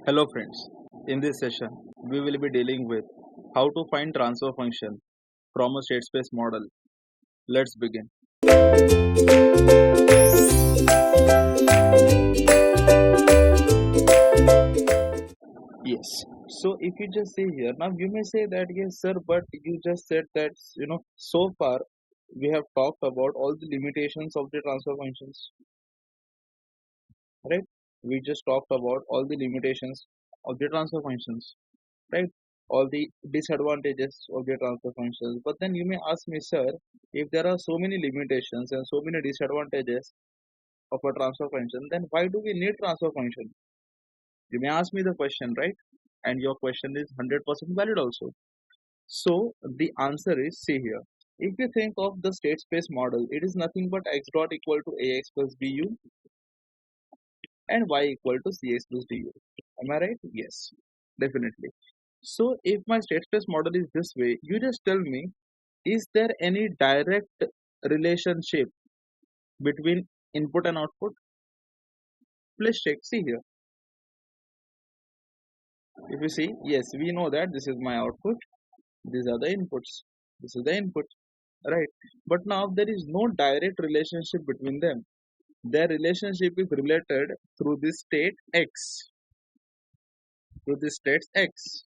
Hello friends, in this session we will be dealing with how to find transfer function from a state space model. Let's begin. Yes, so if you just see here, now you may say that yes sir, but you just said that so far we have talked about all the limitations of the transfer functions, right? We just talked about all the limitations of the transfer functions, right? All the disadvantages of the transfer functions. But then you may ask me, sir, if there are so many limitations and so many disadvantages of a transfer function, then why do we need transfer function? You may ask me the question, right? And your question is 100% valid also. So the answer is, see here. If you think of the state space model, it is nothing but x dot equal to ax plus bu and y equal to cx plus du. Am I right? Yes, definitely. So if my state space model is this way, you just tell me, is there any direct relationship between input and output? Please check. See here. If you see, yes, we know that this is my output. These are the inputs. This is the input, right? But now there is no direct relationship between them. Their relationship is related through the state x, through the states x,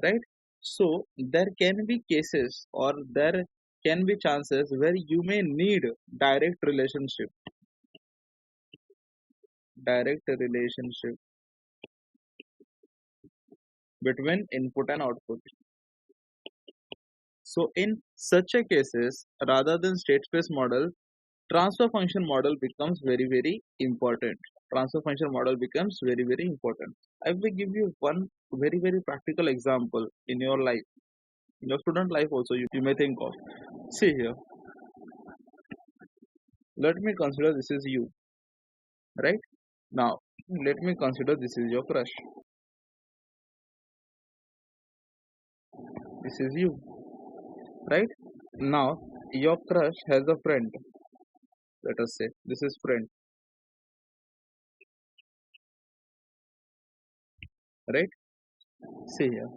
right? So there can be cases or there can be chances where you may need direct relationship, direct relationship between input and output. So in such a cases, rather than state space model, transfer function model becomes very important. Transfer function model becomes very important. I will give you one very practical example in your life, in your student life also you may think of. See here, let me consider this is you, right? Now let me consider this is your crush. This is you, right? Now your crush has a friend. Let us say this is friend, right? See here,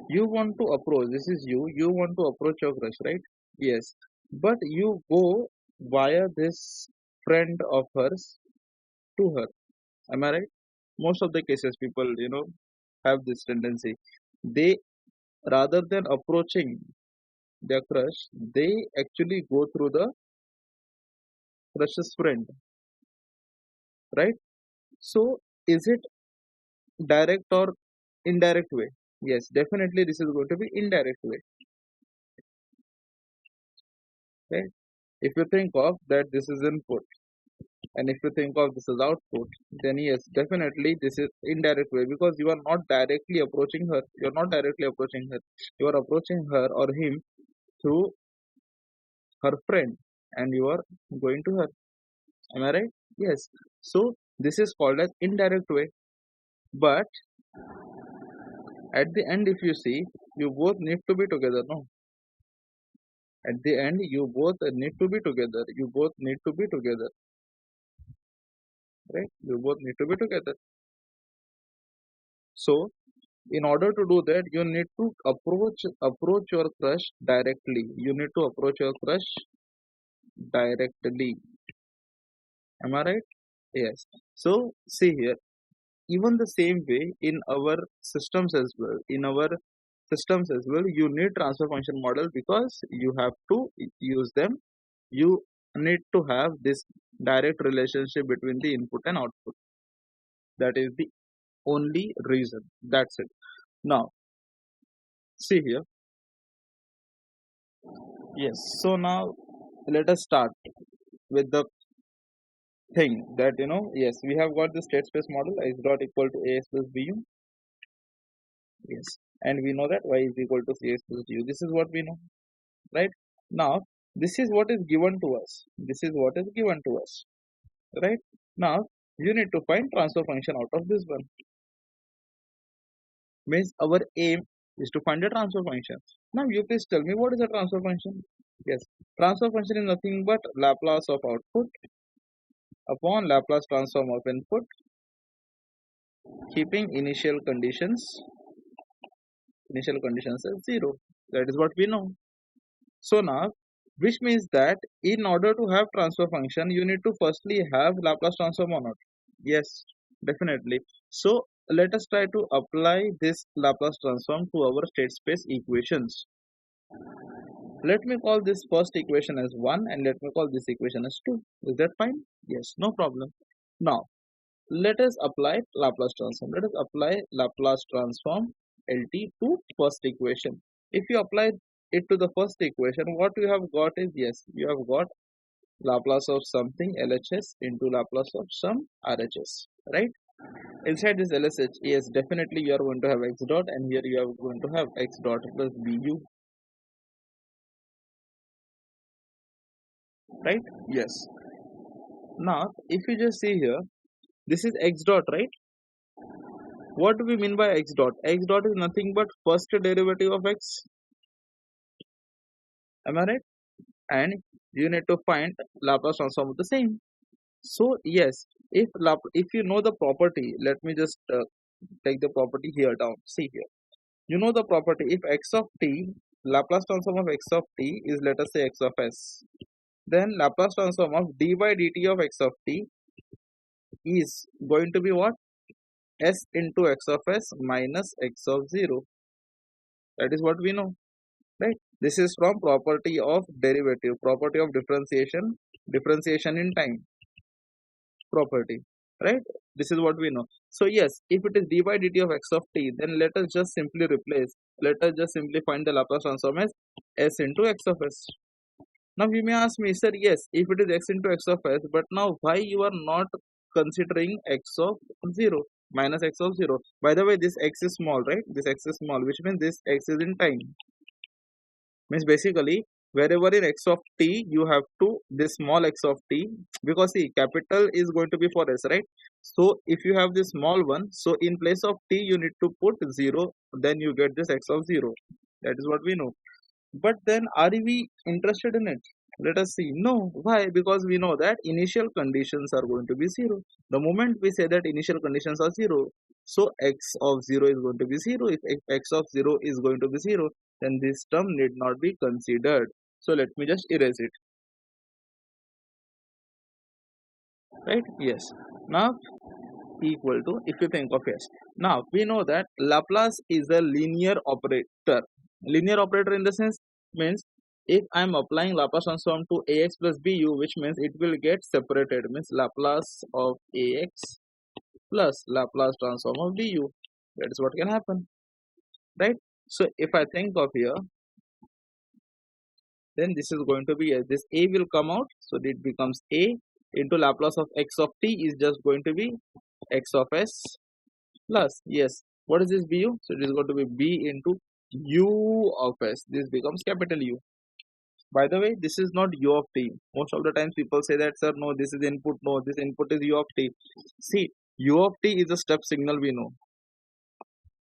you want to approach, this is you want to approach your crush, right? Yes, but you go via this friend of hers to her. Am I right? Most of the cases people have this tendency. They, rather than approaching their crush, they actually go through the crush's friend, right? So is it direct or indirect way? Yes, definitely this is going to be indirect way, right? If you think of that this is input, and if you think of this as output, then yes, definitely this is indirect way, because you are not directly approaching her. You're not directly approaching her. You are approaching her or him through her friend, and you are going to her. Am I right? Yes. So this is called as indirect way. But at the end, if you see, you both need to be together. No, at the end, you both need to be together. You both need to be together, right? You both need to be together. So in order to do that, you need to approach your crush directly. You need to approach your crush directly. Am I right? Yes. So see here, even the same way in our systems as well, you need transfer function model, because you have to use them. You need to have this direct relationship between the input and output. That is the only reason. That's it. Now see here. Yes, so now let us start with the thing that yes, we have got the state space model is dot equal to ax plus bu. Yes, and we know that y is equal to cx plus du. This is what we know, right? Now this is what is given to us. This is what is given to us, right? Now you need to find transfer function out of this one. Means our aim is to find a transfer function. Now you please tell me, what is a transfer function? Yes, transfer function is nothing but Laplace of output upon Laplace transform of input keeping initial conditions as 0. That is what we know. So now, which means that in order to have transfer function, you need to firstly have Laplace transform or not? Yes, definitely. So let us try to apply this Laplace transform to our state space equations. Let me call this first equation as 1 and let me call this equation as 2. Is that fine? Yes, no problem. Now, let us apply Laplace transform. Let us apply Laplace transform LT to first equation. If you apply it to the first equation, what you have got is, yes, you have got Laplace of something LHS into Laplace of some RHS, right? Inside this LSH, yes, definitely you are going to have x dot, and here you are going to have x dot plus bu, right? Yes. Now, if you just see here, this is x dot, right? What do we mean by x dot? X dot is nothing but first derivative of x. Am I right? And you need to find Laplace transform of the same. So yes, if you know the property, let me just take the property here down. See here, you know the property. If x of t, Laplace transform of x of t is, let us say, x of s, then Laplace transform of d by dt of x of t is going to be what? S into x of s minus x of 0. That is what we know, right? This is from property of derivative, property of differentiation in time property, right? This is what we know. So yes, if it is d by dt of x of t, then let us just simply replace, let us just simply find the Laplace transform as s into x of s. Now you may ask me, sir, yes, if it is x into x of s, but now why you are not considering x of 0 minus x of 0? By the way, this x is small, right? This x is small, which means this x is in time. Means basically, wherever in x of t you have to this small x of t, because see, capital is going to be for s, right? So if you have this small one, so in place of t you need to put 0, then you get this x of 0. That is what we know. But then are we interested in it? Let us see. No. Why? Because we know that initial conditions are going to be 0. The moment we say that initial conditions are 0, so x of 0 is going to be 0. If x of 0 is going to be 0, then this term need not be considered. So let me just erase it. Right? Yes. Now equal to, if you think of s. Now we know that Laplace is a linear operator. Linear operator in the sense means if I am applying Laplace transform to ax plus bu, which means it will get separated, means Laplace of ax plus Laplace transform of bu. That is what can happen, right? So if I think of here, then this is going to be, this a will come out, so it becomes a into Laplace of x of t is just going to be x of s plus, yes, what is this bu? So it is going to be b into u of s. This becomes capital U. By the way, this is not u of t. Most of the times people say that, sir, no, this is input. No, this input is u of t. See, u of t is a step signal, we know.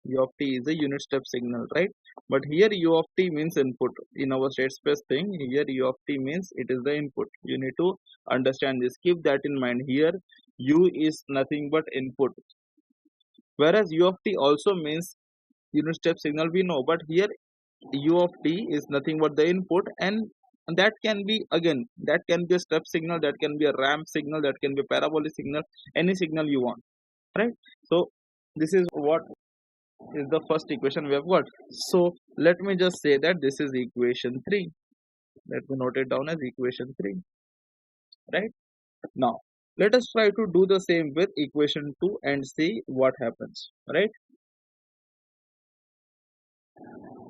U of t is a unit step signal, right? But here u of t means input. In our state space thing, here u of t means it is the input. You need to understand this. Keep that in mind. Here u is nothing but input. Whereas u of t also means unit step signal, we know, but here u of t is nothing but the input, and that can be, again, that can be a step signal, that can be a ramp signal, that can be a parabolic signal, any signal you want, right? So this is what is the first equation we have got. So let me just say that this is equation 3. Let me note it down as equation 3, right? Now let us try to do the same with equation 2 and see what happens, right?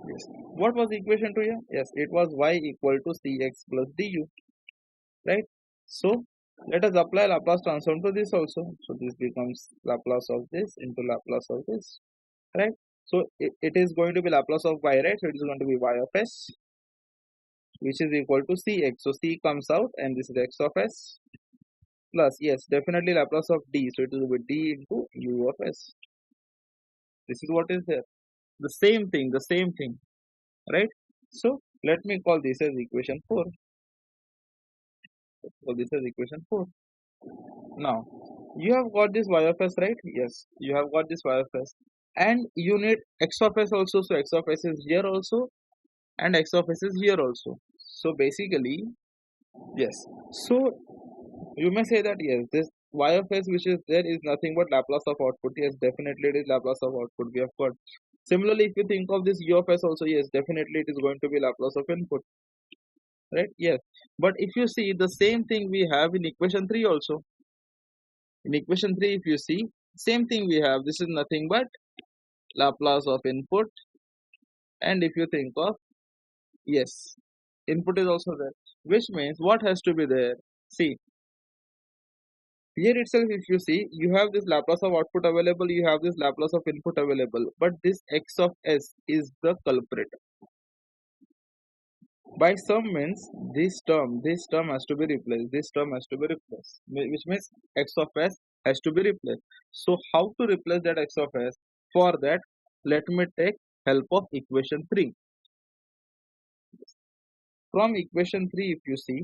Yes. What was equation 2 here? Yes, it was y equal to cx plus du, right? So let us apply Laplace transform to this also. So this becomes Laplace of this into Laplace of this, right? So it is going to be Laplace of y, right? So it is going to be y of s, which is equal to cx. So c comes out and this is x of s plus, yes, definitely Laplace of d. So it will be d into u of s. This is what is there. The same thing, right? So let me call this as equation 4. So this is equation 4. Now You have got this y of s, right? Yes, you have got this y of s. And you need x of s also. So x of s is here also, and x of s is here also. So basically, yes. So you may say that yes, this y of s which is there is nothing but Laplace of output. Yes, definitely it is Laplace of output. We have got. Similarly, if you think of this u of s also, yes, definitely it is going to be Laplace of input, right? Yes. But if you see the same thing we have in equation 3 also. In equation 3, if you see, same thing we have. This is nothing but Laplace of input. And if you think of, yes, input is also there. Which means what has to be there? See, here itself, if you see, you have this Laplace of output available, you have this Laplace of input available, but this x of s is the culprit. By some means, this term has to be replaced, this term has to be replaced, which means x of s has to be replaced. So, how to replace that x of s? For that, let me take help of equation 3. From equation 3, if you see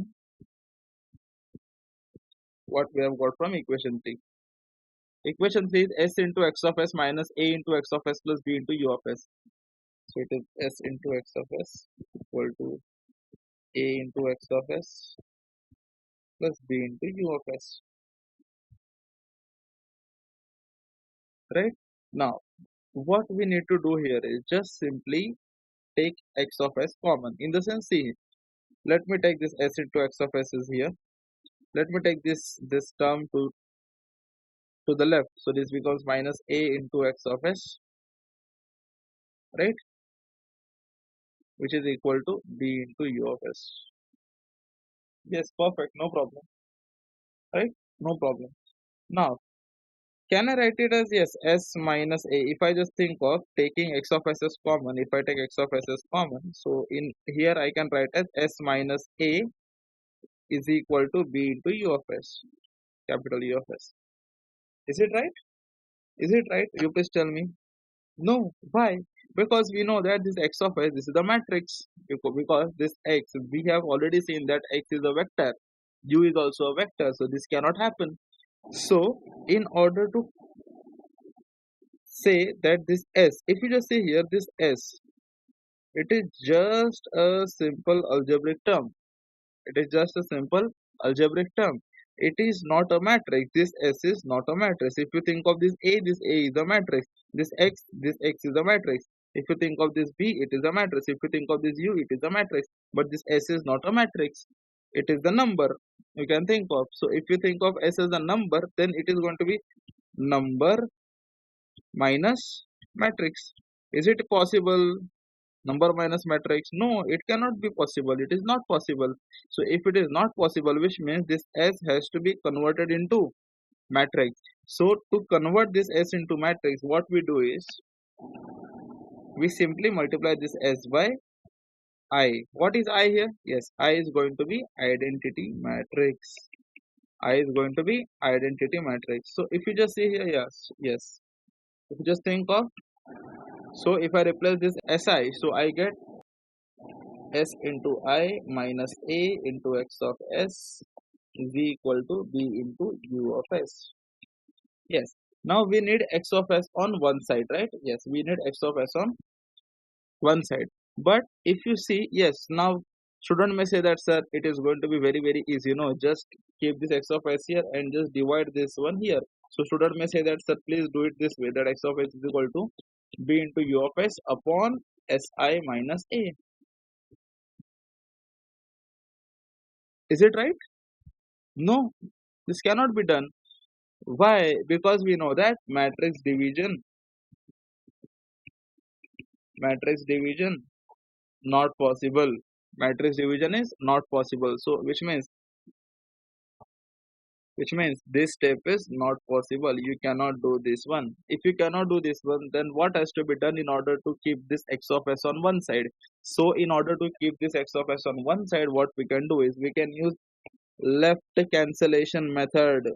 what we have got from equation 3. Equation 3 is s into x of s minus a into x of s plus b into u of s. So it is s into x of s equal to a into x of s plus b into u of s. Right? Now, what we need to do here is just simply take x of s common. In the sense, see, let me take this s into x of s is here. Let me take this term to the left. So this becomes minus a into x of s, right? Which is equal to b into u of s. Yes, perfect, no problem, right? No problem. Now, can I write it as yes, s minus a? If I just think of taking x of s as common, if I take x of s as common, so in here I can write as s minus a is equal to b into u of s, capital U of s. Is it right? Is it right? You please tell me. No. Why? Because we know that this x of s, this is the matrix. Because this x, we have already seen that x is a vector. U is also a vector, so this cannot happen. So, in order to say that this s, if you just say here this s, it is just a simple algebraic term. It is just a simple algebraic term. It is not a matrix. This S is not a matrix. If you think of this A is a matrix. This X is a matrix. If you think of this B, it is a matrix. If you think of this U, it is a matrix. But this S is not a matrix. It is the number you can think of. So if you think of S as a number, then it is going to be number minus matrix. Is it possible? Number minus matrix? No, it cannot be possible. It is not possible. So if it is not possible, which means this S has to be converted into matrix. So to convert this S into matrix, what we do is we simply multiply this S by I. What is I here? Yes, I is going to be identity matrix. I is going to be identity matrix. So if you just see here, yes. If you just think of, so if I replace this Si, so I get s into I minus a into x of s is equal to b into u of s. Yes. Now we need x of s on one side, right? Yes, we need x of s on one side. But if you see, yes, now student may say that sir, it is going to be very easy. Just keep this x of s here and just divide this one here. So student may say that sir, please do it this way, that x of s is equal to b into u of s upon si minus a. Is it right? No, this cannot be done. Why? Because we know that matrix division not possible. Matrix division is not possible. So which means this step is not possible. You cannot do this one. If you cannot do this one, then what has to be done in order to keep this x of s on one side? So in order to keep this x of s on one side, what we can do is we can use left cancellation method,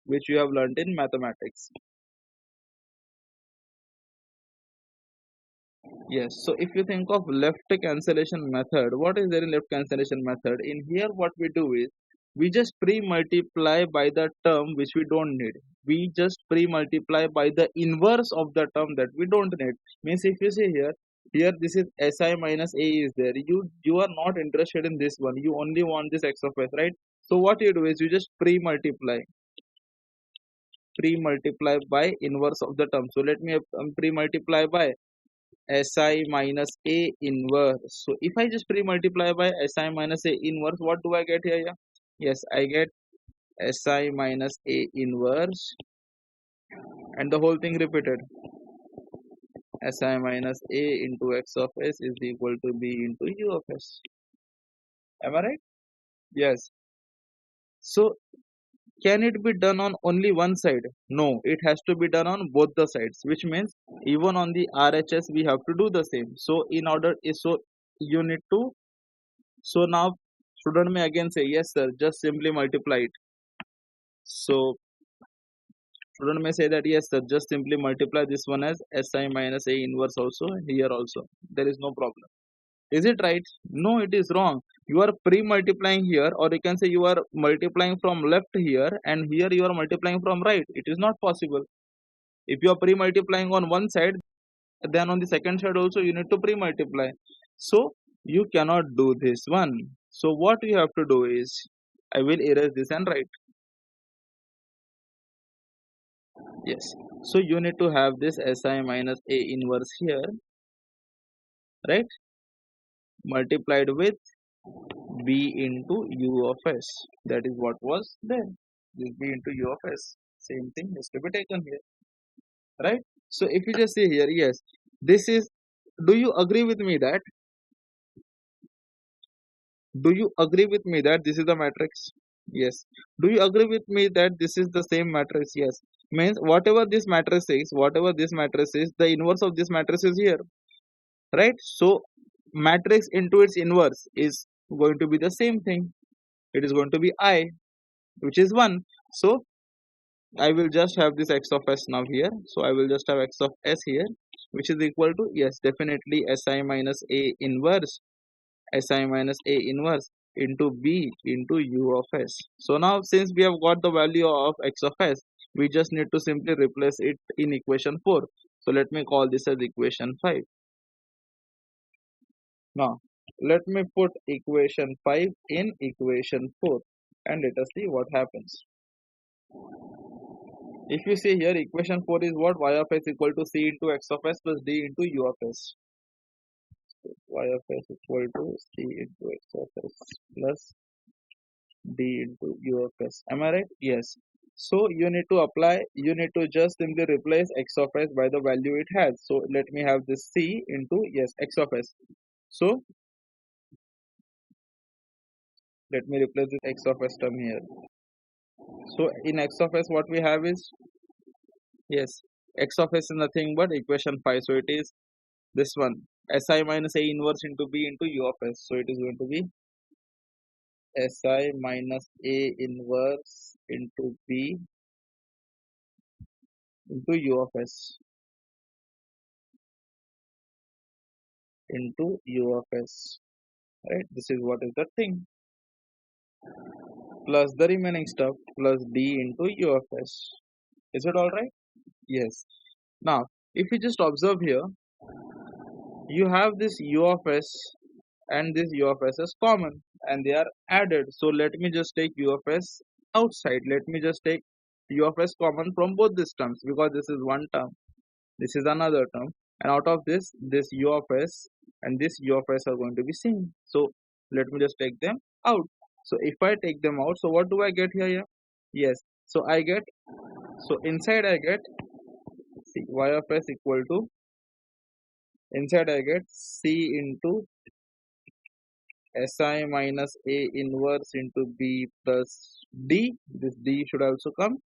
which you have learned in mathematics. Yes, so if you think of left cancellation method, what is there in left cancellation method? In here, what we do is we just pre-multiply by the term which we don't need. We just pre-multiply by the inverse of the term that we don't need. Means if you see here this is si minus a is there, you are not interested in this one, you only want this x of s, right? So what you do is you just pre-multiply by inverse of the term. So let me pre-multiply by si minus a inverse. So if I just pre-multiply by si minus a inverse, what do I get here? Yeah, yes, I get si minus a inverse, and the whole thing repeated. Si minus a into x of s is equal to b into u of s. Am I right? Yes. So can it be done on only one side? No, it has to be done on both the sides, which means even on the RHS we have to do the same. So in order, so you need to, so now student may again say, yes sir, just simply multiply it. So student may say that, yes sir, just simply multiply this one as si minus a inverse also here also. There is no problem. Is it right? No, it is wrong. You are pre-multiplying here, or you can say you are multiplying from left here, and here you are multiplying from right. It is not possible. If you are pre-multiplying on one side, then on the second side also you need to pre-multiply. So you cannot do this one. So what you have to do is, I will erase this and write. Yes. So you need to have this si minus a inverse here, right? Multiplied with b into u of s. That is what was there. This b into u of s. Same thing is to be taken here, right? So if you just see here, yes, this is. Do you agree with me that? Do you agree with me that this is the matrix? Yes. Do you agree with me that this is the same matrix? Yes. Means whatever this matrix is, the inverse of this matrix is here, right? So matrix into its inverse is going to be the same thing. It is going to be I, which is 1. So I will just have this x of s now here. So I will just have x of s here, which is equal to, yes, definitely si minus a inverse, into b into u of s. So now since we have got the value of x of s, we just need to simply replace it in equation 4. So let me call this as equation 5. Now let me put equation 5 in equation 4 and let us see what happens. If you see here, equation 4 is what? Y of s equal to c into x of s plus d into u of s. So y of s equal to c into x of s plus d into u of s. Am I right? Yes. So you need to apply, you need to just simply replace x of s by the value it has. So let me have this c into, yes, x of s. So let me replace this x of s term here. So in x of s, what we have is, yes, x of s is nothing but equation 5. So it is this one, si minus a inverse into b into u of s. So it is going to be si minus a inverse into b into u of s into u of s. Right? This is what is the thing. Plus the remaining stuff plus d into u of s. Is it all right? Yes. Now, if you just observe here, you have this u of s and this u of s is common and they are added. So let me just take u of s outside. Let me just take u of s common from both these terms, because this is one term, this is another term, and out of this, this u of s and this u of s are going to be same. So let me just take them out. So if I take them out, so what do I get here? Yeah? Yes. So I get, so inside I get, see, y of s equal to, inside I get c into si minus a inverse into b plus d. This d should also come,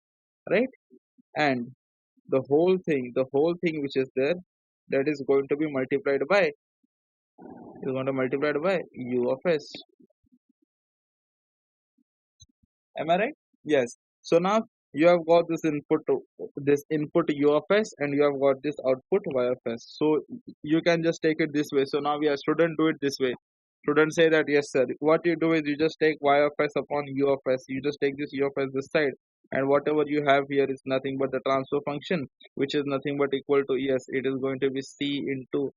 right? And the whole thing which is there, that is going to be multiplied by, is going to multiplied by u of s. Am I right? Yes. So now you have got this input u of s, and you have got this output y of s. So you can just take it this way. So now we are student do it this way. Students say that yes sir, what you do is you just take y of s upon u of s, you just take this u of s this side, and whatever you have here is nothing but the transfer function, which is nothing but equal to, yes, it is going to be c into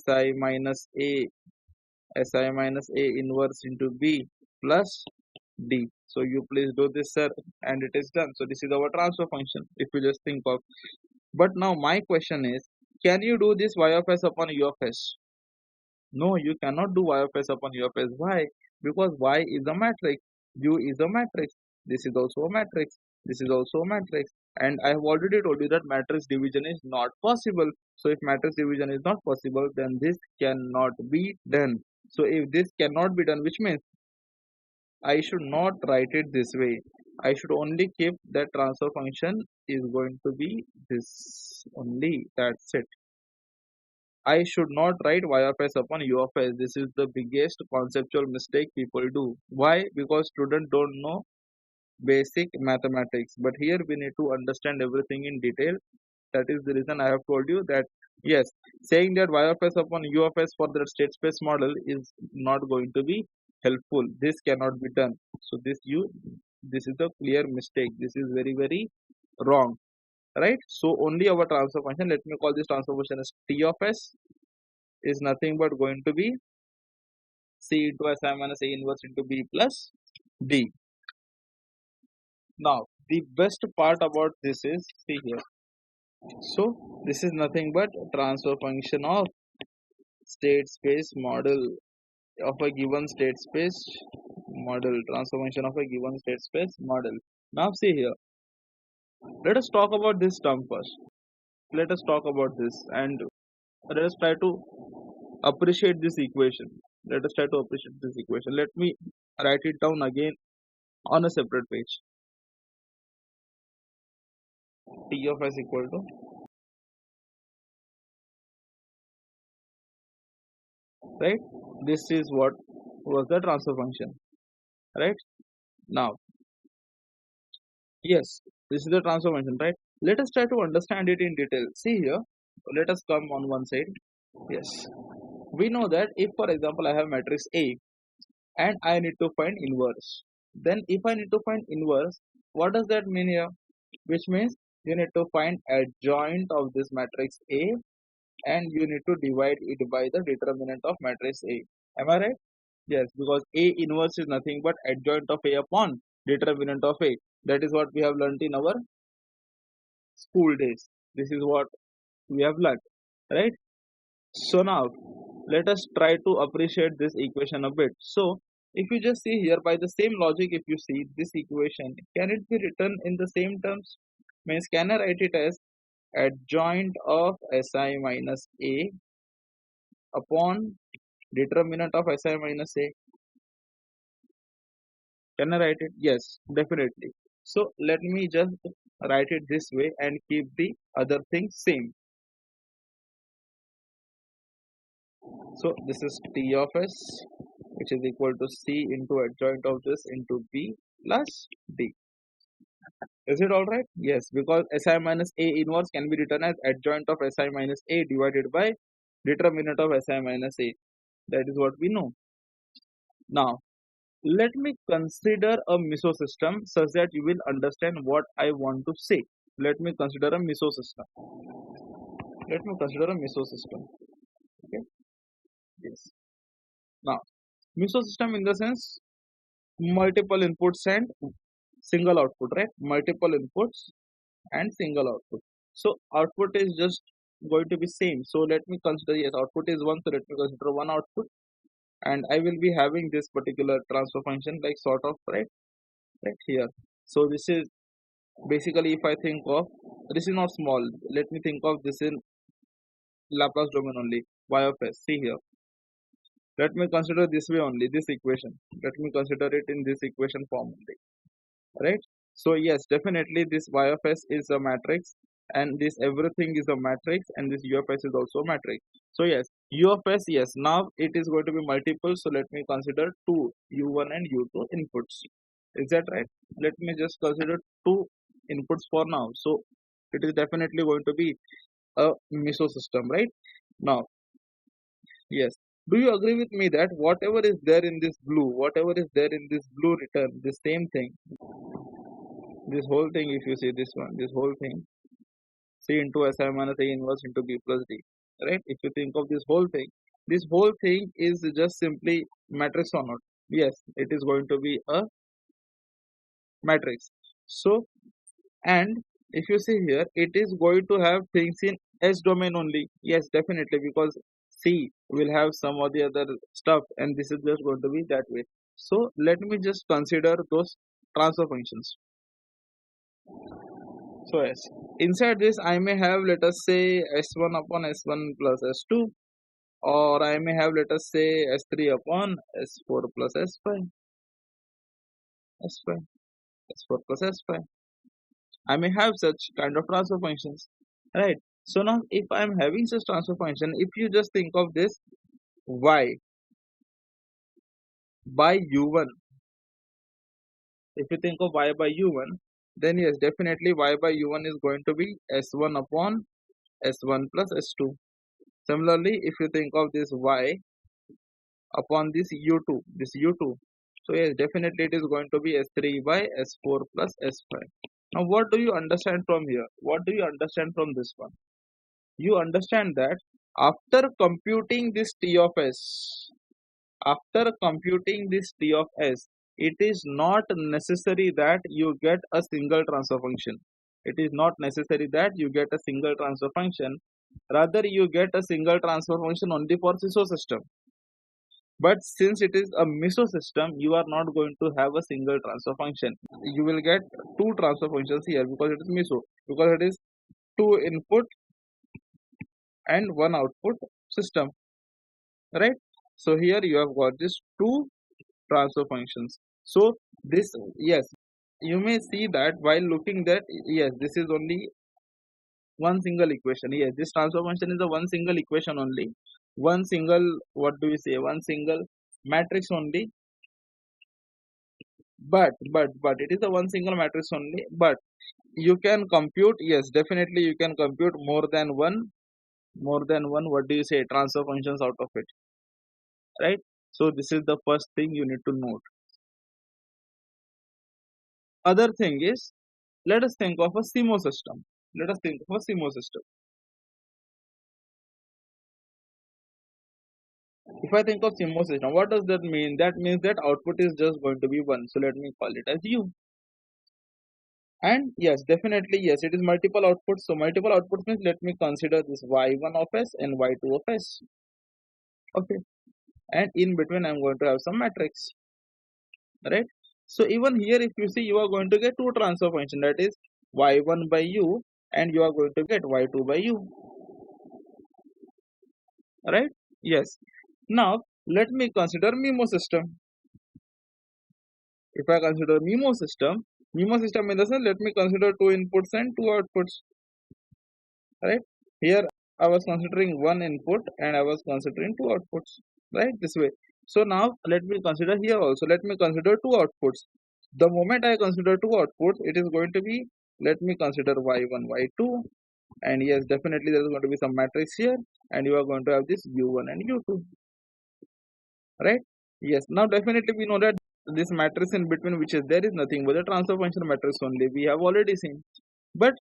si minus a, si minus a inverse into b plus d. So you please do this sir, and it is done. So this is our transfer function if you just think of. But now my question is, can you do this y of s upon u of s? No, you cannot do y of s upon u of s. Why? Because y is a matrix, u is a matrix, this is also a matrix, this is also a matrix. And I have already told you that matrix division is not possible. So if matrix division is not possible, then this cannot be done. So if this cannot be done, which means I should not write it this way. I should only keep that transfer function is going to be this only. That's it. I should not write y of s upon u of s. This is the biggest conceptual mistake people do. Why? Because students don't know basic mathematics. But here we need to understand everything in detail. That is the reason I have told you that yes, saying that y of s upon u of s for the state space model is not going to be helpful. This cannot be done. So this is a clear mistake. This is very very wrong, right? So only our transfer function. Let me call this transfer function as t of s is nothing but going to be c into si minus a inverse into b plus d. Now the best part about this is, see here. So this is nothing but transfer function of state space model of a given state space model, transfer function of a given state space model. Now see here, let us talk about this term first. Let us talk about this and let us try to appreciate this equation. Let us try to appreciate this equation. Let me write it down again on a separate page. T of s equal to, right, this is what was the transfer function, right? Now yes, this is the transfer function, right? Let us try to understand it in detail. See here, let us come on one side. Yes, we know that if for example I have matrix A and I need to find inverse, then if I need to find inverse, what does that mean here? Which means you need to find adjoint of this matrix A and you need to divide it by the determinant of matrix A. Am I right? Yes, because A inverse is nothing but adjoint of A upon determinant of A. That is what we have learnt in our school days. This is what we have learnt, right? So now let us try to appreciate this equation a bit. So if you just see here, by the same logic, if you see this equation, can it be written in the same terms? Means can I write it as adjoint of Si minus A upon determinant of Si minus A? Can I write it? Yes, definitely. So let me just write it this way and keep the other things same. So this is T of S, which is equal to C into adjoint of this into B plus D. Is it alright? Yes, because Si minus A inverse can be written as adjoint of Si minus A divided by determinant of Si minus A. That is what we know. Now, let me consider a meso system such that you will understand what I want to say. Let me consider a meso system. Let me consider a meso system. Okay. Yes. Now, meso system in the sense multiple inputs and single output, right? Multiple inputs and single output. So output is just going to be same. So let me consider, yes, output is 1. So let me consider one output, and I will be having this particular transfer function like sort of right here. So this is basically, if I think of, this is not small. Let me think of this in Laplace domain only. Y of s. See here. Let me consider this way only, this equation. Let me consider it in this equation form only, right? So yes, definitely this y of s is a matrix, and this everything is a matrix, and this u of s is also a matrix. So yes, u of s, yes, now it is going to be multiple. So let me consider two u1 and u2 inputs. Is that right? Let me just consider two inputs for now. So it is definitely going to be a meso system, right? Now yes, Do you agree with me that whatever is there in this blue, whatever is there in this blue return, the same thing, this whole thing, if you see this one, this whole thing, C into Si minus A inverse into B plus D, right? If you think of this whole thing is just simply matrix or not? Yes, it is going to be a matrix. So, and if you see here, it is going to have things in S domain only. Yes, definitely, because C will have some of the other stuff, and this is just going to be that way. So let me just consider those transfer functions. So yes, inside this I may have, let us say, S1 upon S1 plus S2, or I may have, let us say, S3 upon S4 plus S5, S5, S4 plus S5. I may have such kind of transfer functions, right? So now if I'm having such transfer function, if you just think of this y by u1, if you think of y by u1, then yes, definitely y by u1 is going to be s1 upon s1 plus s2. Similarly, if you think of this y upon this u2, so yes, definitely it is going to be s3 by s4 plus s5. Now what do you understand from here? What do you understand from this one? You understand that after computing this T of S, after computing this T of S, it is not necessary that you get a single transfer function. It is not necessary that you get a single transfer function. Rather, you get a single transfer function only for SISO system. But since it is a MISO system, you are not going to have a single transfer function. You will get two transfer functions here because it is MISO, because it is two input and one output system, right? So here you have got this two transfer functions. So this, yes, you may see that while looking that, yes, this is only one single equation. Yes, this transfer function is a one single equation only, one single, what do we say, one single matrix only. But it is a one single matrix only. But you can compute, yes, definitely you can compute more than one, what do you say, transfer functions out of it, right? So this is the first thing you need to note. Other thing is, let us think of a CMOS system. Let us think of a CMOS system. If I think of CMOS system, what does that mean? That means that output is just going to be 1. So let me call it as U. And yes, definitely, yes, it is multiple outputs. So multiple outputs means let me consider this Y1 of S and Y2 of S. Okay. And in between, I'm going to have some matrix, right? So even here, if you see, you are going to get two transfer function, that is Y1 by U, and you are going to get Y2 by U, right? Yes. Now let me consider MIMO system. If I consider MIMO system in the sense, let me consider two inputs and two outputs, right? Here I was considering one input and I was considering two outputs, right? This way. So now let me consider here also. Let me consider two outputs. The moment I consider two outputs, it is going to be, let me consider y1, y2, and yes, definitely there is going to be some matrix here, and you are going to have this u1 and u2, right? Yes. Now definitely we know that this matrix in between which is there is nothing but the transfer function matrix only. We have already seen. But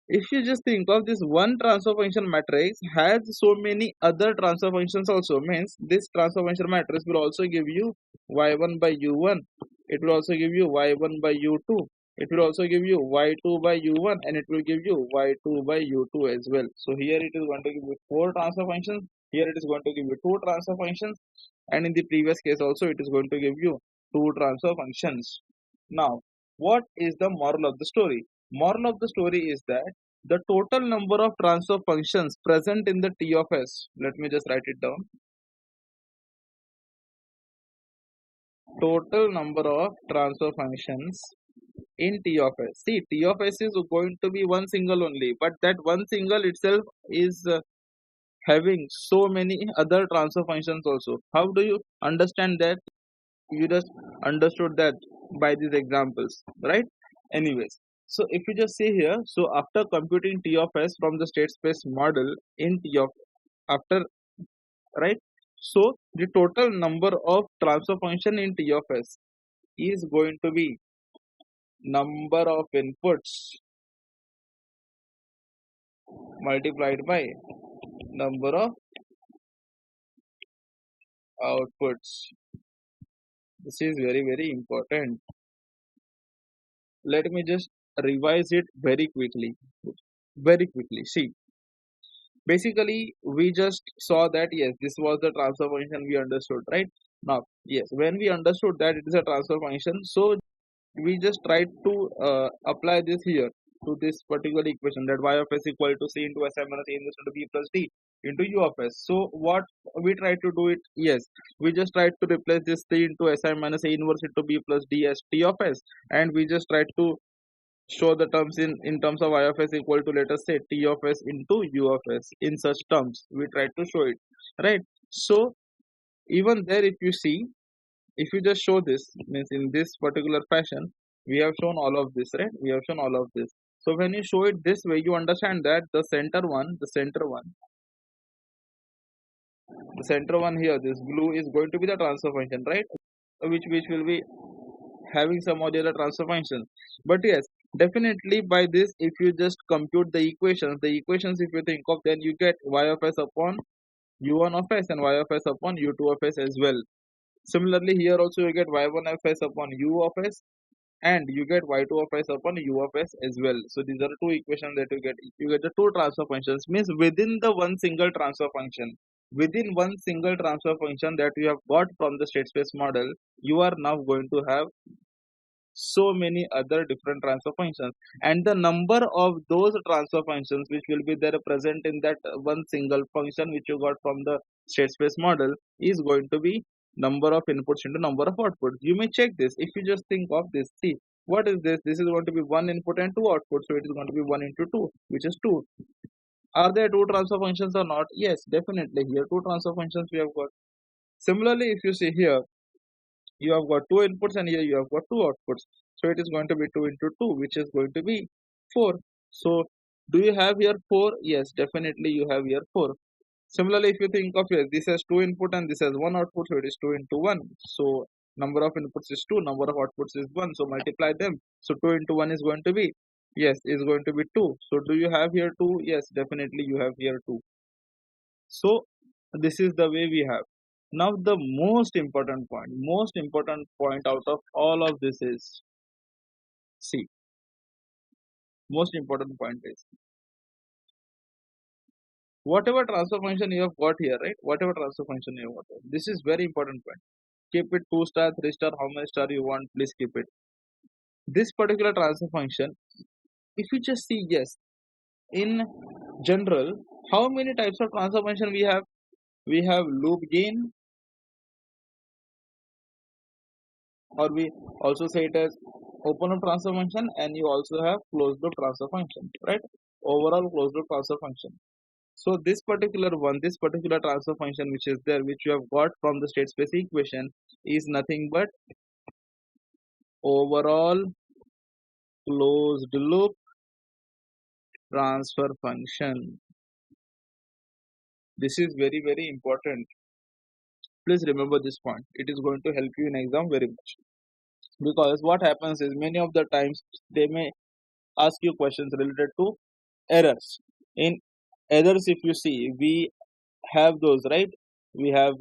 if you just think of this one transfer function matrix has so many other transfer functions also, means this transfer function matrix will also give you y1 by u1, it will also give you y1 by u2, it will also give you y2 by u1, and it will give you y2 by u2 as well. So here it is going to give you four transfer functions, here it is going to give you two transfer functions, and in the previous case also it is going to give you two transfer functions. Now what is the moral of the story? Moral of the story is that the total number of transfer functions present in the T of S, let me just write it down. Total number of transfer functions in T of S. See, T of S is going to be one single only, but that one single itself is having so many other transfer functions also. How do you understand that? You just understood that by these examples, right? Anyways, so if you just see here, so after computing T of S from the state space model in T of, after, right, So the total number of transfer function in T of S is going to be number of inputs multiplied by number of outputs. This is very, very important. Let me just revise it very quickly. Very quickly. See, basically, we just saw that yes, this was the transfer function we understood, right? Now, yes, when we understood that it is a transfer function, so we just tried to apply this here to this particular equation, that y of s equal to c into si minus a inverse into b plus d into u of s. So what we tried to do it, yes, we just tried to replace this c into si minus a inverse into b plus d as t of s, and we just tried to show the terms in terms of y of s equal to, let us say, t of s into u of s. In such terms we tried to show it, right? So even there, if you see, if you just show this, means in this particular fashion, we have shown all of this, right? We have shown all of this. So when you show it this way, you understand that the center one here, this blue is going to be the transfer function, right? Which will be having some or the other transfer function. But yes, definitely by this, if you just compute the equations, if you think of, then you get y of s upon u1 of s and y of s upon u2 of s as well. Similarly, here also you get y1 of s upon u of s, and you get y2 of s upon u of s as well. So these are two equations that you get. You get the two transfer functions, means within the one single transfer function. Within one single transfer function that you have got from the state space model, you are now going to have so many other different transfer functions, and the number of those transfer functions which will be there present in that one single function which you got from the state space model is going to be number of inputs into number of outputs. You may check this if you just think of this. See, what is this? This is going to be one input and two outputs, so it is going to be 1 into 2, which is 2. Are there two transfer functions or not? Yes, definitely, here two transfer functions we have got. Similarly, if you see here, you have got two inputs and here you have got two outputs, so it is going to be 2 into 2, which is going to be 4. So do you have here 4? Yes, definitely you have here 4. Similarly, if you think of here, this has two input and this has one output, so it is 2 into 1. So number of inputs is 2, number of outputs is 1, so multiply them. So 2 into 1 is going to be, yes, is going to be 2. So do you have here 2? Yes, definitely you have here 2. So this is the way we have. Now the most important point out of all of this is, see, most important point is, whatever transfer function you have got here, right? Whatever transfer function you have got here, this is very important point. Keep it 2 star, 3 star, how many star you want, please keep it. This particular transfer function, if you just see, yes, in general, how many types of transfer function we have? We have loop gain, or we also say it as open loop transfer function, and you also have closed loop transfer function, right? Overall closed loop transfer function. So this particular transfer function which is there, which you have got from the state space equation, is nothing but overall closed loop transfer function. This is very, very important. Please remember this point. It is going to help you in exam very much. Because what happens is, many of the times they may ask you questions related to errors. In errors, if you see, we have those, right? We have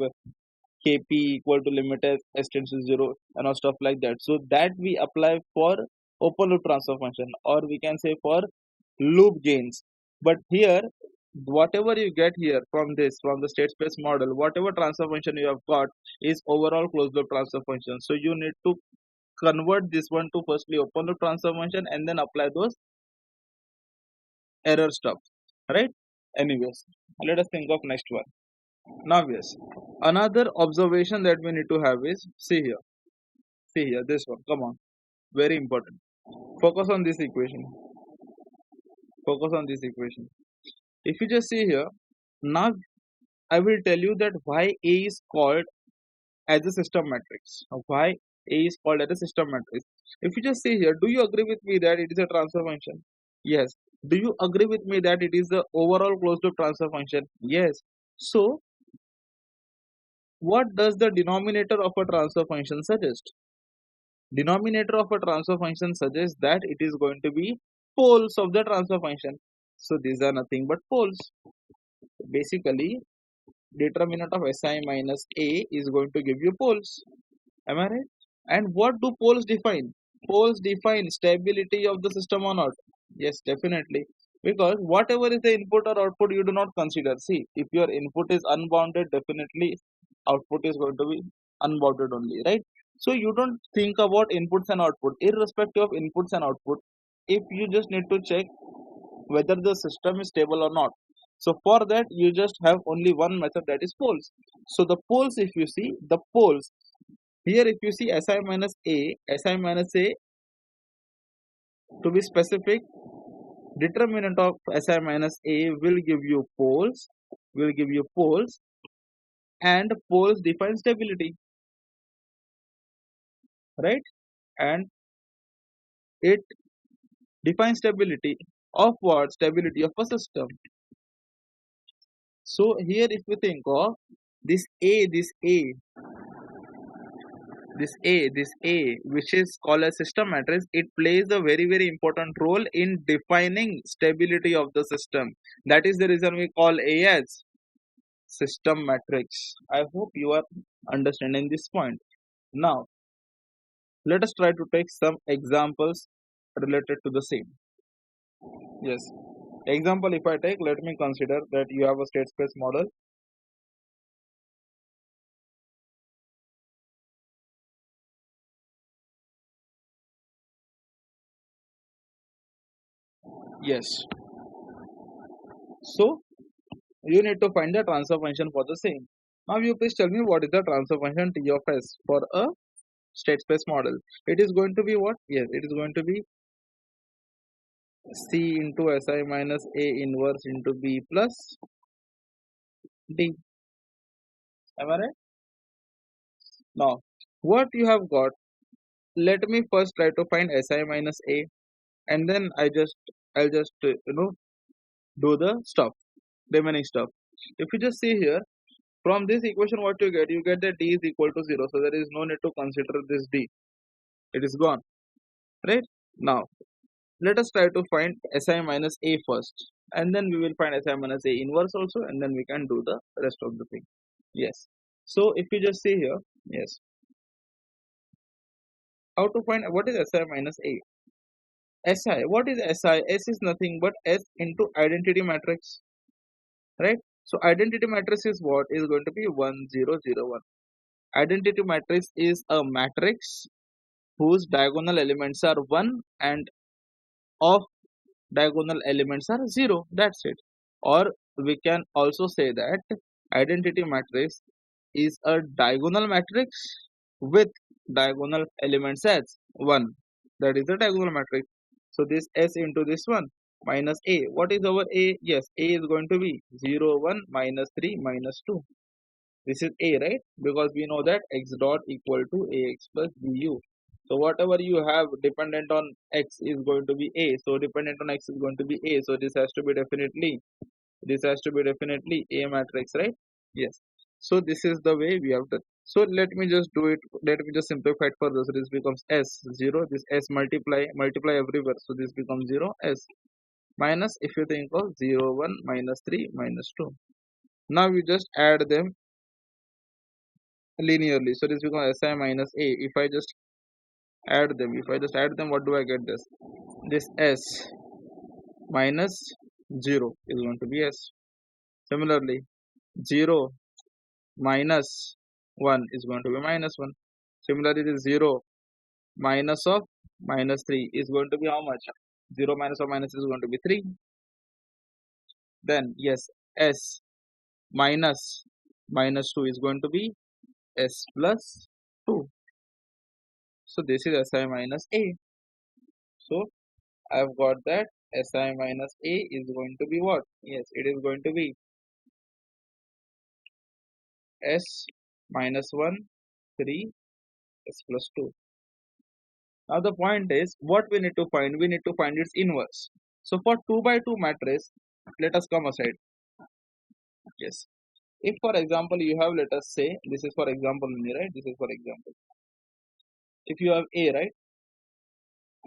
kp equal to limit as s tends to 0 and all stuff like that. So that we apply for open loop transfer function, or we can say for loop gains. But here, whatever you get here from this, from the state space model, whatever transfer function you have got is overall closed loop transfer function. So you need to convert this one to firstly open loop transfer function and then apply those error stuff, right? Anyways, let us think of next one. Now, yes, another observation that we need to have is, see here, this one, come on, very important. Focus on this equation. Focus on this equation. If you just see here, now I will tell you that why A is called as a system matrix. Why A is called as a system matrix. If you just see here, do you agree with me that it is a transfer function? Yes. Do you agree with me that it is the overall closed loop transfer function? Yes. So What does the denominator of a transfer function suggest? Denominator of a transfer function suggests that it is going to be poles of the transfer function. So these are nothing but poles. Basically, determinant of Si minus A is going to give you poles. Am I right? And what do poles define? Poles define stability of the system or not? Yes, definitely. Because whatever is the input or output, you do not consider. See, if your input is unbounded, definitely output is going to be unbounded only, right? So you don't think about inputs and output, irrespective of inputs and output. If you just need to check whether the system is stable or not. So for that, you just have only one method, that is poles. So the poles, if you see the poles here, if you see Si minus A, to be specific, determinant of Si minus A will give you poles, and poles define stability, right? And it defines stability of what? Stability of a system. So here, if we think of this A, which is called a system matrix, it plays a very, very important role in defining stability of the system. That is the reason we call A as system matrix. I hope you are understanding this point. Now, let us try to take some examples related to the same. Yes. Example, if I take, let me consider that you have a state space model. Yes. So, you need to find the transfer function for the same. Now, you please tell me what is the transfer function T of S for a state space model. It is going to be what? Yes, it is going to be C into Si minus A inverse into B plus D. Am I right? Now, what you have got, let me first try to find Si minus A, and then I'll just do the stuff, remaining stuff. If you just see here, from this equation, what you get that D is equal to 0, so there is no need to consider this D. It is gone, right? Now, let us try to find Si minus A first, and then we will find Si minus A inverse also, and then we can do the rest of the thing. Yes. So if you just see here, yes, how to find what is Si minus A? What is Si? S is nothing but S into identity matrix, right? So identity matrix is what? Is going to be 1 0 0 1. Identity matrix is a matrix whose diagonal elements are 1 and of diagonal elements are 0. That's it. Or we can also say that identity matrix is a diagonal matrix with diagonal elements as 1. That is the diagonal matrix. So this S into this one minus A. What is our A? Yes, A is going to be 0 1 minus 3 minus 2. This is A, right? Because we know that x dot equal to ax plus bu. So whatever you have dependent on x is going to be A. So dependent on x is going to be A. So this has to be definitely A matrix, right? Yes. So this is the way we have done. So let me just do it. Let me just simplify it further. So this becomes S 0. This S multiply everywhere. So this becomes 0 S minus, if you think of 0 1 minus 3 minus 2. Now you just add them linearly. So this becomes Si minus A. If I just add them, what do I get? This S minus 0 is going to be S. Similarly, 0 minus 1 is going to be minus 1. Similarly, this 0 minus of minus 3 is going to be how much? 0 minus of minus is going to be 3. Then yes, S minus minus 2 is going to be S plus 2. So this is Si minus A. So I've got that Si minus A is going to be what? Yes, it is going to be S minus 1, 3, S plus 2. Now the point is, what we need to find? We need to find its inverse. So for 2 by 2 matrix, let us come aside. Yes. if for example you have, let us say, this is for example only, right? This is for example. If you have A, right?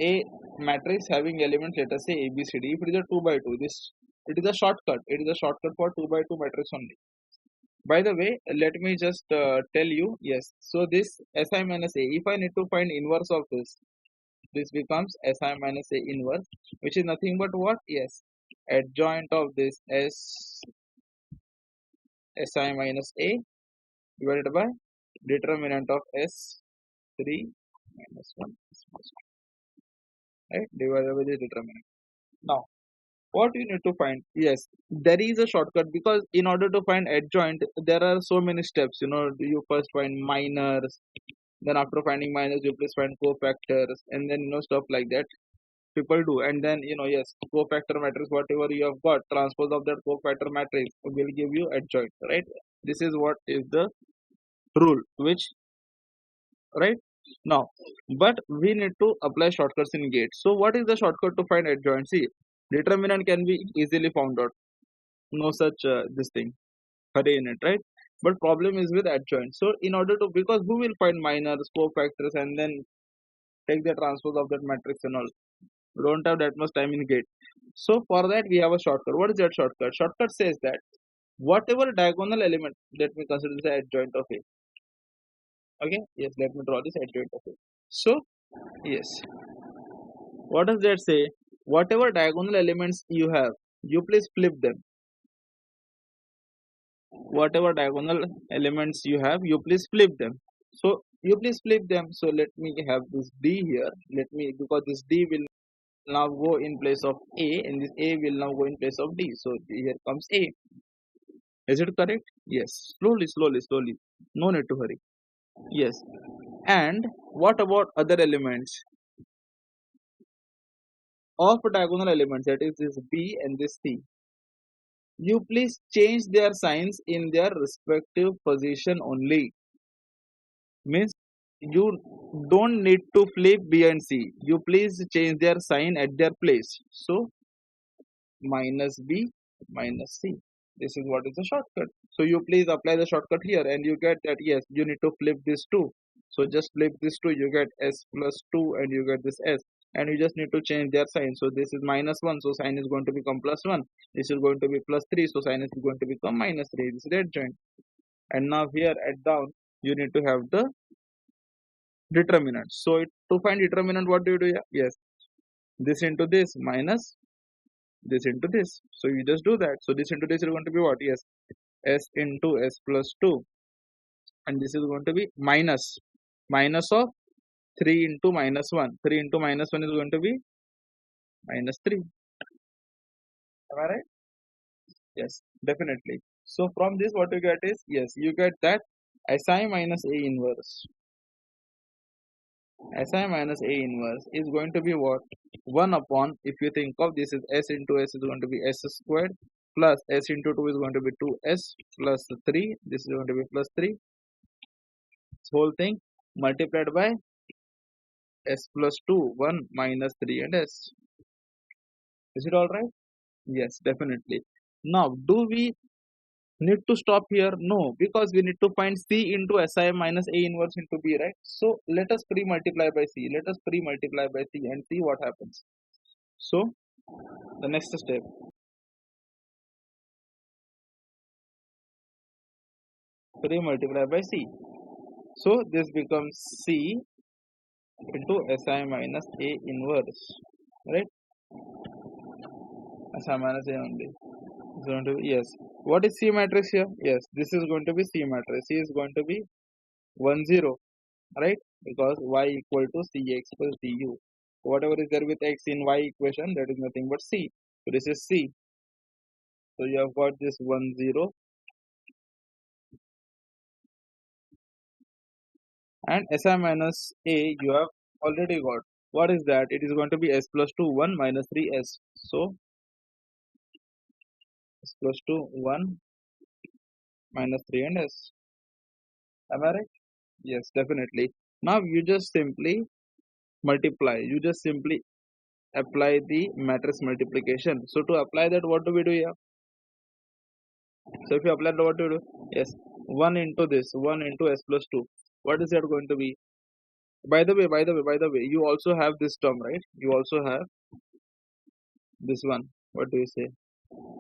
A matrix having elements, let us say A, B, C, D. If it is a 2 by 2, this it is a shortcut. It is a shortcut for 2 by 2 matrix only. By the way, let me just tell you, yes. So this Si minus A, if I need to find inverse of this becomes Si minus A inverse, which is nothing but what? Yes, adjoint of this Si minus A divided by determinant of S3 minus 1, right? Divided by the determinant. Now, what you need to find? Yes, there is a shortcut, because in order to find adjoint, there are so many steps. You first find minors, then after finding minors, you please find cofactors, and then stuff like that people do. And then yes, cofactor matrix, whatever you have got, transpose of that cofactor matrix will give you adjoint, right? This is what is the rule, which, right? Now, but we need to apply shortcuts in gate. So what is the shortcut to find adjoint? See, determinant can be easily found out, no such this thing hurry in it, right? But problem is with adjoint. So in order to, because who will find minors, cofactors, and then take the transpose of that matrix and all? We don't have that much time in gate. So for that we have a shortcut. What is that shortcut? Shortcut says that whatever diagonal element, let me consider the adjoint of A. Okay, yes, let me draw this adjoint of A. So yes, what does that say? Whatever diagonal elements you have, you please flip them. Whatever diagonal elements you have, you please flip them. So you please flip them. So let me have this D here. Let me, because this D will now go in place of A, and this A will now go in place of D. So here comes A. Is it correct? Yes. Slowly, slowly, slowly. No need to hurry. Yes. And what about other elements of diagonal elements, that is this B and this C? You please change their signs in their respective position only. Means you don't need to flip B and C. You please change their sign at their place. So minus B minus C. This is what is the shortcut. So you please apply the shortcut here, and you get that yes, you need to flip this 2. So just flip this 2, you get S plus 2, and you get this S. And you just need to change their sign. So this is minus 1, so sign is going to become plus 1. This is going to be plus 3, so sign is going to become minus 3. This is adjoint. And now here at down, you need to have the determinant. So to find determinant, what do you do here? Yes, this into this minus this into this. So you just do that. So this into this is going to be what? Yes, S into S plus 2. And this is going to be minus of 3 into minus 1. 3 into minus 1 is going to be minus 3. Am I right? Yes, definitely. So from this, what you get is, yes, you get that Si minus A inverse. Si minus A inverse is going to be what? 1 upon, if you think of this, is S into S is going to be S squared, plus S into 2 is going to be 2S plus 3. This is going to be plus 3. This whole thing multiplied by S plus 2, 1 minus 3 and S. Is it alright? Yes, definitely. Now, do we need to stop here? No, because we need to find C into Si minus A inverse into B, right? So let us pre-multiply by C. Let us pre-multiply by C and see what happens. So the next step. Pre-multiply by C. So this becomes C into Si minus A inverse, right? Si minus A only. It's going to be, yes. What is C matrix here? Yes, this is going to be C matrix. C is going to be 1 0, right? Because y equal to Cx plus du. Whatever is there with x in y equation, that is nothing but C. So this is C. So you have got this 1 0, and Si minus A you have already got. What is that? It is going to be S plus 2 1 minus 3S. So S plus 2 1 minus 3 and S. Am I right? Yes, definitely. Now you just simply multiply. You just simply apply the matrix multiplication. So to apply that, what do we do here? So if you apply that, what do you do? Yes, 1 into this, 1 into s plus 2. What is that going to be? By the way, you also have this term, right? You also have this one. What do you say?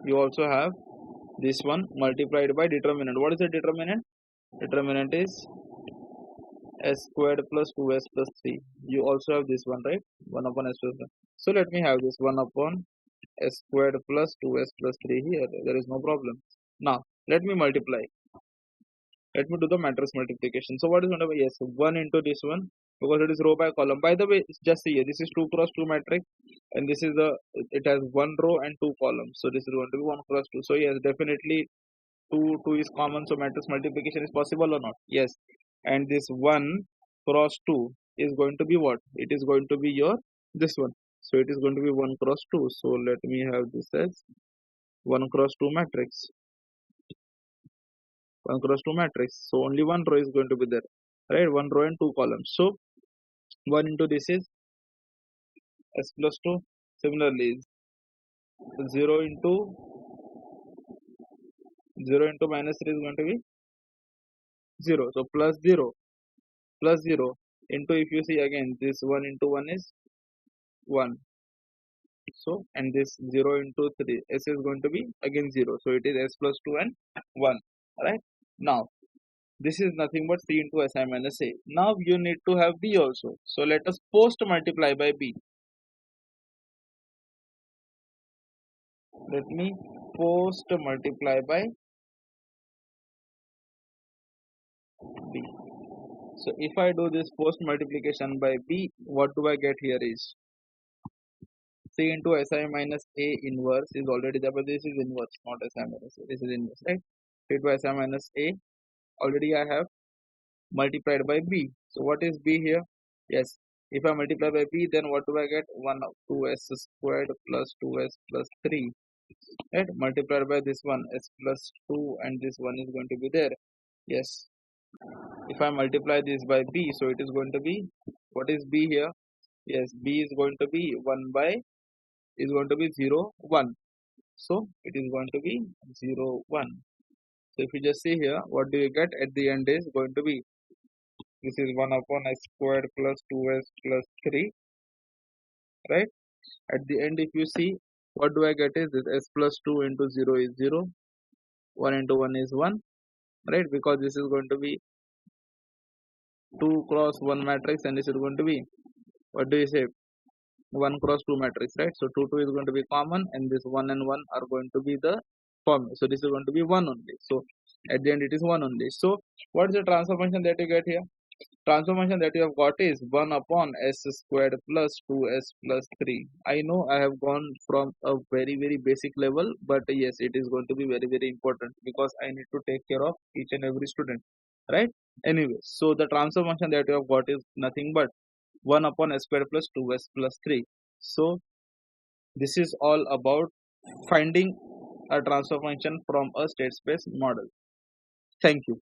You also have this one multiplied by determinant. What is the determinant? Determinant is s squared plus 2s plus 3. You also have this one, right? 1 upon s plus 1. So let me have this 1 upon s squared plus 2s plus 3 here. There is no problem. Now, let me multiply. Let me do the matrix multiplication. So what is going to be? Yes, 1 into this one, because it is row by column. By the way, just see here, this is 2 cross 2 matrix, and this is the, it has 1 row and 2 columns. So this is going to be 1 cross 2. So yes, definitely 2 is common. So matrix multiplication is possible or not? Yes. And this 1 cross 2 is going to be what? It is going to be your this one. So it is going to be 1 cross 2. So let me have this as 1 cross 2 matrix. 1 cross 2 matrix. So only one row is going to be there, right? One row and two columns. So 1 into this is s plus 2. Similarly, 0 into 0 into minus 3 is going to be 0. So plus 0 into, if you see again, this 1 into 1 is 1. So, and this 0 into 3, s is going to be again 0. So it is s plus 2 and 1, right? Now, this is nothing but c into si minus a. Now you need to have b also. So let us post multiply by b. Let me post multiply by b. So if I do this post multiplication by b, what do I get here is c into si minus a inverse is already there, but this is inverse, not si minus a. This is inverse, right? C into si minus a, already I have multiplied by b. So what is b here? Yes, if I multiply by b, then what do I get? 1 of 2s squared plus 2s plus 3, right? Multiplied by this one, s plus 2, and this one is going to be there. Yes, if I multiply this by b, so it is going to be, what is b here? Yes, b is going to be 1 by, is going to be 0 1. So it is going to be 0 1. So if you just see here, what do you get at the end is going to be, this is 1 upon s squared plus 2s plus 3, right? At the end, if you see, what do I get is this s plus 2 into 0 is 0, 1 into 1 is 1, right? Because this is going to be 2 cross 1 matrix, and this is going to be, what do you say, 1 cross 2 matrix, right? So 2 2 is going to be common, and this 1 and 1 are going to be the form. So this is going to be 1 only. So at the end it is 1 only. So what is the transformation that you get here? Transformation that you have got is 1 upon s squared plus 2s plus 3. I know I have gone from a very basic level, but yes, it is going to be very important, because I need to take care of each and every student, right? Anyway, so the transformation that you have got is nothing but 1 upon s squared plus 2s plus 3. So this is all about finding a transfer function from a state space model. Thank you.